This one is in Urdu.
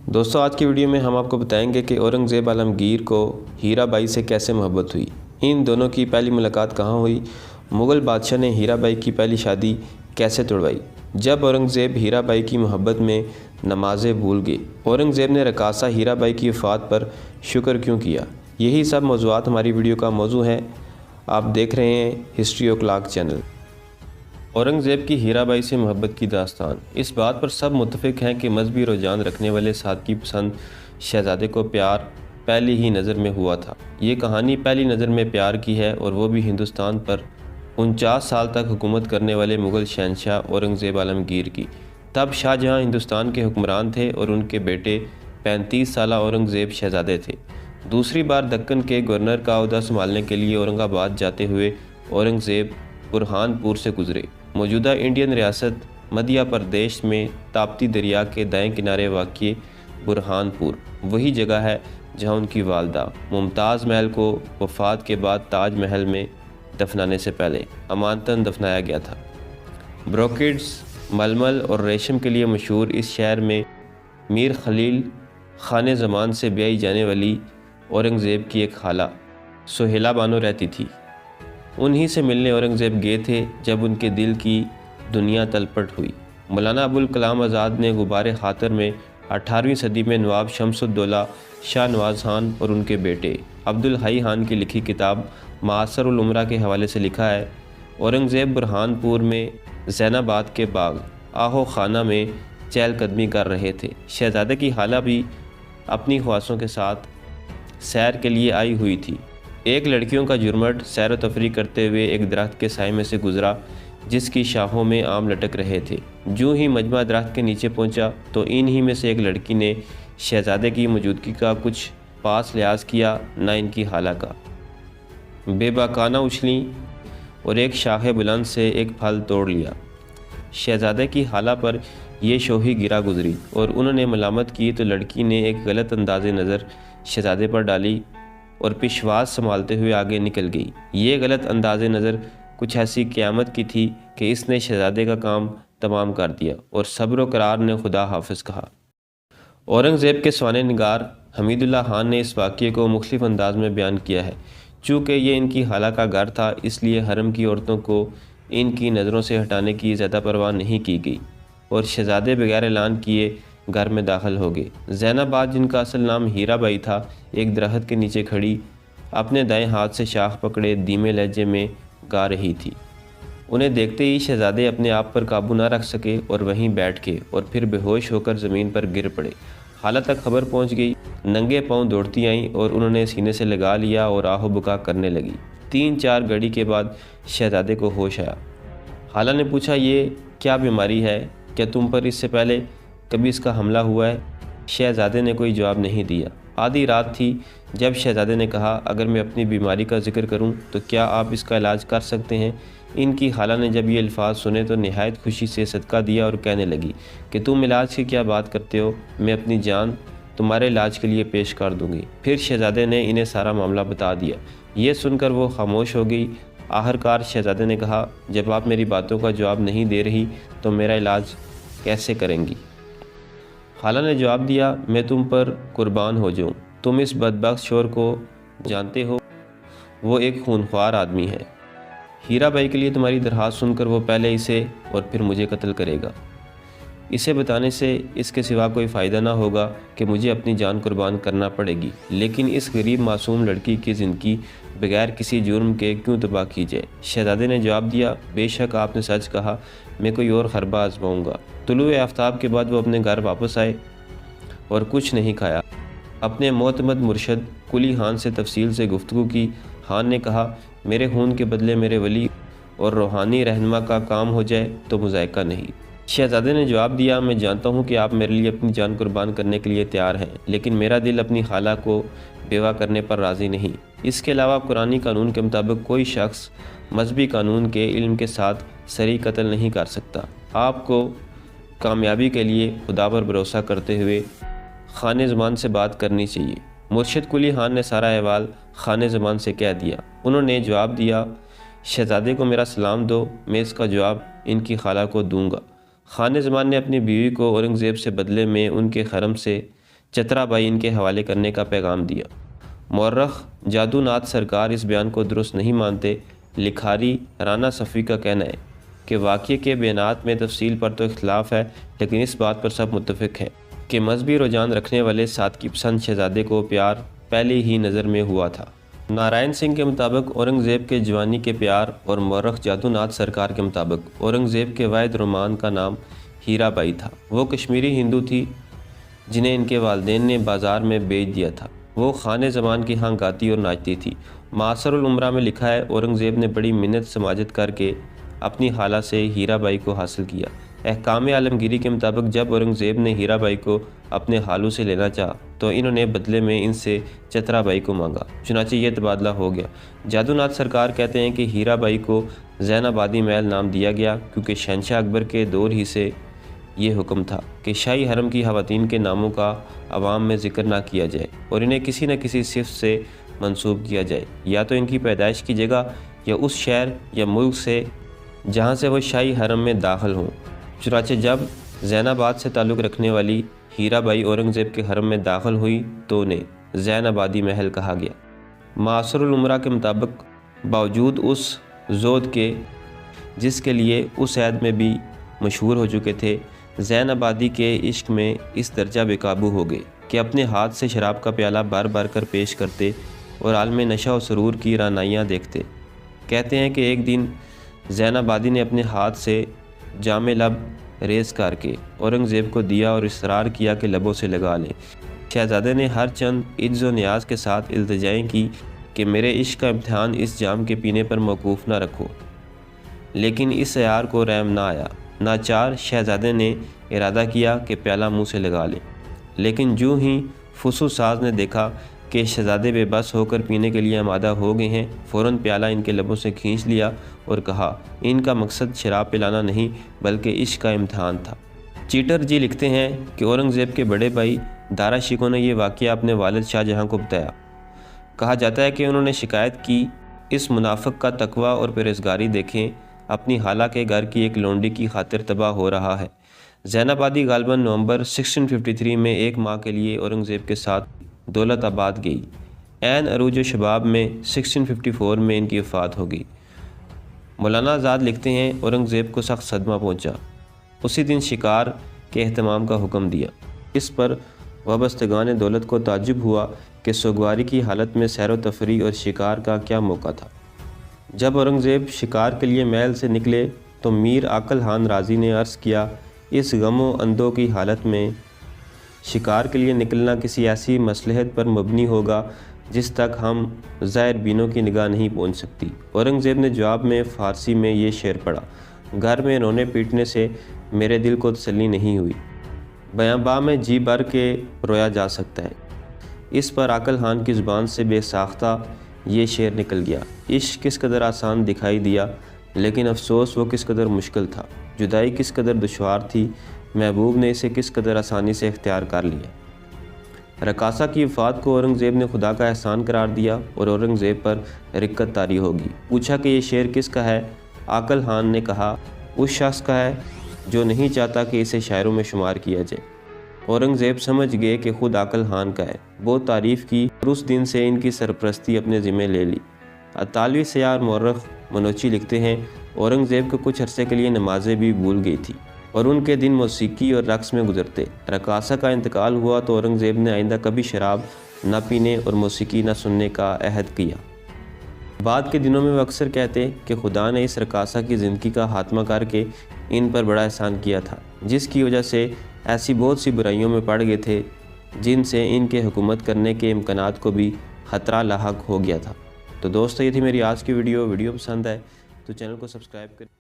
دوستوں آج کی ویڈیو میں ہم آپ کو بتائیں گے کہ اورنگزیب عالمگیر کو ہیرا بائی سے کیسے محبت ہوئی، ان دونوں کی پہلی ملاقات کہاں ہوئی، مغل بادشاہ نے ہیرا بائی کی پہلی شادی کیسے توڑوائی، جب اورنگزیب ہیرا بائی کی محبت میں نمازیں بھول گئے، اورنگزیب نے رقاصہ ہیرا بائی کی وفات پر شکر کیوں کیا، یہی سب موضوعات ہماری ویڈیو کا موضوع ہیں۔ آپ دیکھ رہے ہیں ہسٹری او کلاک چینل۔ اورنگزیب کی ہیرا بائی سے محبت کی داستان۔ اس بات پر سب متفق ہیں کہ مذہبی رجحان رکھنے والے سادگی پسند شہزادے کو پیار پہلی ہی نظر میں ہوا تھا۔ یہ کہانی پہلی نظر میں پیار کی ہے، اور وہ بھی ہندوستان پر 49 سال تک حکومت کرنے والے مغل شہنشاہ اورنگزیب عالمگیر کی۔ تب شاہ جہاں ہندوستان کے حکمران تھے اور ان کے بیٹے 35 سالہ اورنگزیب شہزادے تھے۔ دوسری بار دکن کے گورنر کا عہدہ سنبھالنے کے لیے اورنگ آباد جاتے ہوئے اورنگزیب برہان پور سے گزرے۔ موجودہ انڈین ریاست مدھیہ پردیش میں تاپتی دریا کے دائیں کنارے واقع برہان پور وہی جگہ ہے جہاں ان کی والدہ ممتاز محل کو وفات کے بعد تاج محل میں دفنانے سے پہلے امانتاً دفنایا گیا تھا۔ بروکیڈز، ململ اور ریشم کے لیے مشہور اس شہر میں میر خلیل خان زمان سے بیائی جانے والی اورنگزیب کی ایک خالہ سہیلا بانو رہتی تھی۔ انہی سے ملنے اورنگزیب گئے تھے جب ان کے دل کی دنیا تلپٹ ہوئی۔ مولانا ابوالکلام آزاد نے غبار خاطر میں 18ویں صدی میں نواب شمس الدولہ شاہ نواز خان اور ان کے بیٹے عبدالحی خان کی لکھی کتاب معاصر الامراء کے حوالے سے لکھا ہے، اورنگزیب برہان پور میں زین آباد کے باغ آہو خانہ میں چہل قدمی کر رہے تھے۔ شہزادے کی خالہ بھی اپنی خواصوں کے ساتھ سیر کے لیے آئی ہوئی تھی۔ ایک لڑکیوں کا جرمٹ سیر و تفریح کرتے ہوئے ایک درخت کے سائے میں سے گزرا جس کی شاخوں میں آم لٹک رہے تھے۔ جوں ہی مجمع درخت کے نیچے پہنچا تو انہی میں سے ایک لڑکی نے شہزادے کی موجودگی کا کچھ پاس لحاظ کیا، نہ ان کی خالہ کا۔ بے باکانہ اچھلیں اور ایک شاخ بلند سے ایک پھل توڑ لیا۔ شہزادے کی خالہ پر یہ شوخی گرا گزری اور انہوں نے ملامت کی تو لڑکی نے ایک غلط انداز نظر شہزادے پر ڈالی اور پشواس سنبھالتے ہوئے آگے نکل گئی۔ یہ غلط انداز نظر کچھ ایسی قیامت کی تھی کہ اس نے شہزادے کا کام تمام کر دیا اور صبر و قرار نے خدا حافظ کہا۔ اورنگزیب کے سوانح نگار حمید اللہ خان نے اس واقعے کو مختلف انداز میں بیان کیا ہے۔ چونکہ یہ ان کی خالہ کا گھر تھا، اس لیے حرم کی عورتوں کو ان کی نظروں سے ہٹانے کی زیادہ پرواہ نہیں کی گئی اور شہزادے بغیر اعلان کیے گھر میں داخل ہو گئے۔ زین آباد، جن کا اصل نام ہیرا بائی تھا، ایک درخت کے نیچے کھڑی اپنے دائیں ہاتھ سے شاخ پکڑے دھیمے لہجے میں گا رہی تھی۔ انہیں دیکھتے ہی شہزادے اپنے آپ پر قابو نہ رکھ سکے اور وہیں بیٹھ گئے اور پھر بے ہوش ہو کر زمین پر گر پڑے۔ خالہ تک خبر پہنچ گئی، ننگے پاؤں دوڑتی آئیں اور انہوں نے سینے سے لگا لیا اور آہو بکا کرنے لگی۔ 3-4 گھڑی کے بعد شہزادے کو ہوش آیا۔ خالہ نے پوچھا، یہ کیا بیماری ہے؟ کیا تم پر اس سے پہلے کبھی اس کا حملہ ہوا ہے؟ شہزادے نے کوئی جواب نہیں دیا۔ آدھی رات تھی جب شہزادے نے کہا، اگر میں اپنی بیماری کا ذکر کروں تو کیا آپ اس کا علاج کر سکتے ہیں؟ ان کی خالہ نے جب یہ الفاظ سنے تو نہایت خوشی سے صدقہ دیا اور کہنے لگی کہ تم علاج کی کیا بات کرتے ہو، میں اپنی جان تمہارے علاج کے لیے پیش کر دوں گی۔ پھر شہزادے نے انہیں سارا معاملہ بتا دیا۔ یہ سن کر وہ خاموش ہو گئی۔ آخرکار شہزادے نے کہا، جب آپ میری باتوں کا جواب نہیں دے رہی تو میرا علاج کیسے کریں گی؟ خالہ نے جواب دیا، میں تم پر قربان ہو جاؤں، تم اس بدبخت شور کو جانتے ہو، وہ ایک خونخوار آدمی ہے۔ ہیرا بائی کے لیے تمہاری درخواست سن کر وہ پہلے اسے اور پھر مجھے قتل کرے گا۔ اسے بتانے سے اس کے سوا کوئی فائدہ نہ ہوگا کہ مجھے اپنی جان قربان کرنا پڑے گی، لیکن اس غریب معصوم لڑکی کی زندگی بغیر کسی جرم کے کیوں تباہ کی جائے؟ شہزادے نے جواب دیا، بے شک آپ نے سچ کہا، میں کوئی اور خربہ آزماؤں گا۔ طلوع آفتاب کے بعد وہ اپنے گھر واپس آئے اور کچھ نہیں کھایا۔ اپنے معتمد مرشد قلی خان سے تفصیل سے گفتگو کی۔ خان نے کہا، میرے خون کے بدلے میرے ولی اور روحانی رہنما کا کام ہو جائے تو مذائقہ نہیں۔ شہزادے نے جواب دیا، میں جانتا ہوں کہ آپ میرے لیے اپنی جان قربان کرنے کے لیے تیار ہیں، لیکن میرا دل اپنی خالہ کو بیوہ کرنے پر راضی نہیں۔ اس کے علاوہ قرآنی قانون کے مطابق کوئی شخص مذہبی قانون کے علم کے ساتھ صریح قتل نہیں کر سکتا۔ آپ کو کامیابی کے لیے خدا پر بھروسہ کرتے ہوئے خان زمان سے بات کرنی چاہیے۔ مرشد قلی خان نے سارا احوال خان زمان سے کہہ دیا۔ انہوں نے جواب دیا، شہزادے کو میرا سلام دو، میں اس کا جواب ان کی خالہ کو دوں گا۔ خان زمان نے اپنی بیوی کو اورنگزیب سے بدلے میں ان کے حرم سے چترا بائی ان کے حوالے کرنے کا پیغام دیا۔ مورخ جادو ناتھ سرکار اس بیان کو درست نہیں مانتے۔ لکھاری رانا صفی کا کہنا ہے کہ واقعے کے بیانات میں تفصیل پر تو اختلاف ہے، لیکن اس بات پر سب متفق ہیں کہ مذہبی رجحان رکھنے والے سادگی پسند شہزادے کو پیار پہلے ہی نظر میں ہوا تھا۔ نارائن سنگھ کے مطابق اورنگزیب کے جوانی کے پیار اور مورخ جادو ناتھ سرکار کے مطابق اورنگزیب کے واحد رومان کا نام ہیرا بائی تھا۔ وہ کشمیری ہندو تھی جنہیں ان کے والدین نے بازار میں بیچ دیا تھا۔ وہ خانے زبان کی ہاں گاتی اور ناچتی تھی۔ معاصر العمرہ میں لکھا ہے اورنگزیب نے بڑی منت سماجت کر کے اپنی خالہ سے ہیرا بائی کو حاصل کیا۔ احکام عالمگیری کے مطابق جب اورنگزیب نے ہیرا بائی کو اپنے خالو سے لینا چاہا تو انہوں نے بدلے میں ان سے چترا بائی کو مانگا، چنانچہ یہ تبادلہ ہو گیا۔ جادو ناتھ سرکار کہتے ہیں کہ ہیرا بائی کو زین آبادی محل نام دیا گیا کیونکہ شہنشاہ اکبر کے دور ہی سے یہ حکم تھا کہ شاہی حرم کی خواتین کے ناموں کا عوام میں ذکر نہ کیا جائے اور انہیں کسی نہ کسی صفت سے منسوب کیا جائے، یا تو ان کی پیدائش کی جگہ یا اس شہر یا ملک سے جہاں سے وہ شاہی حرم میں داخل ہوں۔ چنانچہ جب زین آباد سے تعلق رکھنے والی ہیرا بائی اورنگزیب کے حرم میں داخل ہوئی تو انہیں زین آبادی محل کہا گیا۔ معاصر العمرہ کے مطابق باوجود اس زود کے جس کے لیے اس عہد میں بھی مشہور ہو چکے تھے، زین آبادی کے عشق میں اس درجہ بے قابو ہو گئے کہ اپنے ہاتھ سے شراب کا پیالہ بار بار کر پیش کرتے اور عالم نشہ و سرور کی رعنائیاں دیکھتے۔ کہتے ہیں کہ ایک دن زین آبادی نے اپنے ہاتھ سے جام لب ریز کر کے اورنگزیب کو دیا اور اصرار کیا کہ لبوں سے لگا لیں۔ شہزادے نے ہر چند عجز و نیاز کے ساتھ التجائیں کی کہ میرے عشق کا امتحان اس جام کے پینے پر موقوف نہ رکھو، لیکن اس عیار کو رحم نہ آیا۔ ناچار شہزادے نے ارادہ کیا کہ پیالہ منہ سے لگا لیں، لیکن جو ہی فسو ساز نے دیکھا کہ شہزادے بے بس ہو کر پینے کے لیے آمادہ ہو گئے ہیں، فوراً پیالہ ان کے لبوں سے کھینچ لیا اور کہا ان کا مقصد شراب پلانا نہیں بلکہ عشق کا امتحان تھا۔ چیٹر جی لکھتے ہیں کہ اورنگزیب کے بڑے بھائی دارا شکو نے یہ واقعہ اپنے والد شاہ جہاں کو بتایا۔ کہا جاتا ہے کہ انہوں نے شکایت کی اس منافق کا تقوی اور پرہیزگاری دیکھیں، اپنی خالہ کے گھر کی ایک لونڈی کی خاطر تباہ ہو رہا ہے۔ زین آبادی غالباً نومبر 1653 میں ایک ماہ کے لیے اورنگزیب کے ساتھ دولت آباد گئی۔ عین عروج و شباب میں 1654 میں ان کی وفات ہو گئی۔ مولانا آزاد لکھتے ہیں اورنگزیب کو سخت صدمہ پہنچا، اسی دن شکار کے اہتمام کا حکم دیا۔ اس پر وابستگان دولت کو تعجب ہوا کہ سوگواری کی حالت میں سیر و تفریح اور شکار کا کیا موقع تھا۔ جب اورنگزیب شکار کے لیے محل سے نکلے تو میر عاقل خان رازی نے عرض کیا اس غم و اندو کی حالت میں شکار کے لیے نکلنا کسی ایسی مصلحت پر مبنی ہوگا جس تک ہم زائر بینوں کی نگاہ نہیں پہنچ سکتی۔ اورنگزیب نے جواب میں فارسی میں یہ شعر پڑھا، گھر میں رونے پیٹنے سے میرے دل کو تسلی نہیں ہوئی، بیاباں میں جی بھر کے رویا جا سکتا ہے۔ اس پر عاقل خان کی زبان سے بے ساختہ یہ شعر نکل گیا، عشق کس قدر آسان دکھائی دیا لیکن افسوس وہ کس قدر مشکل تھا، جدائی کس قدر دشوار تھی، محبوب نے اسے کس قدر آسانی سے اختیار کر لیا۔ رقاصہ کی وفات کو اورنگزیب نے خدا کا احسان قرار دیا اور اورنگزیب پر رقت طاری ہوگی۔ پوچھا کہ یہ شعر کس کا ہے؟ عاقل خان نے کہا اس شخص کا ہے جو نہیں چاہتا کہ اسے شاعروں میں شمار کیا جائے۔ اورنگزیب سمجھ گئے کہ خود عاقل خان کا ہے، بہت تعریف کی اور اس دن سے ان کی سرپرستی اپنے ذمہ لے لی۔ اطالوی سیار مورخ منوچی لکھتے ہیں اورنگزیب کو کچھ عرصے کے لیے نمازیں بھی بھول گئی تھی اور ان کے دن موسیقی اور رقص میں گزرتے۔ رقاصہ کا انتقال ہوا تو اورنگزیب نے آئندہ کبھی شراب نہ پینے اور موسیقی نہ سننے کا عہد کیا۔ بعد کے دنوں میں وہ اکثر کہتے کہ خدا نے اس رقاصہ کی زندگی کا خاتمہ کر کے ان پر بڑا احسان کیا تھا، جس کی وجہ سے ایسی بہت سی برائیوں میں پڑ گئے تھے جن سے ان کے حکومت کرنے کے امکانات کو بھی خطرہ لاحق ہو گیا تھا۔ تو دوستو یہ تھی میری آج کی ویڈیو پسند ہے تو چینل کو سبسکرائب کریں۔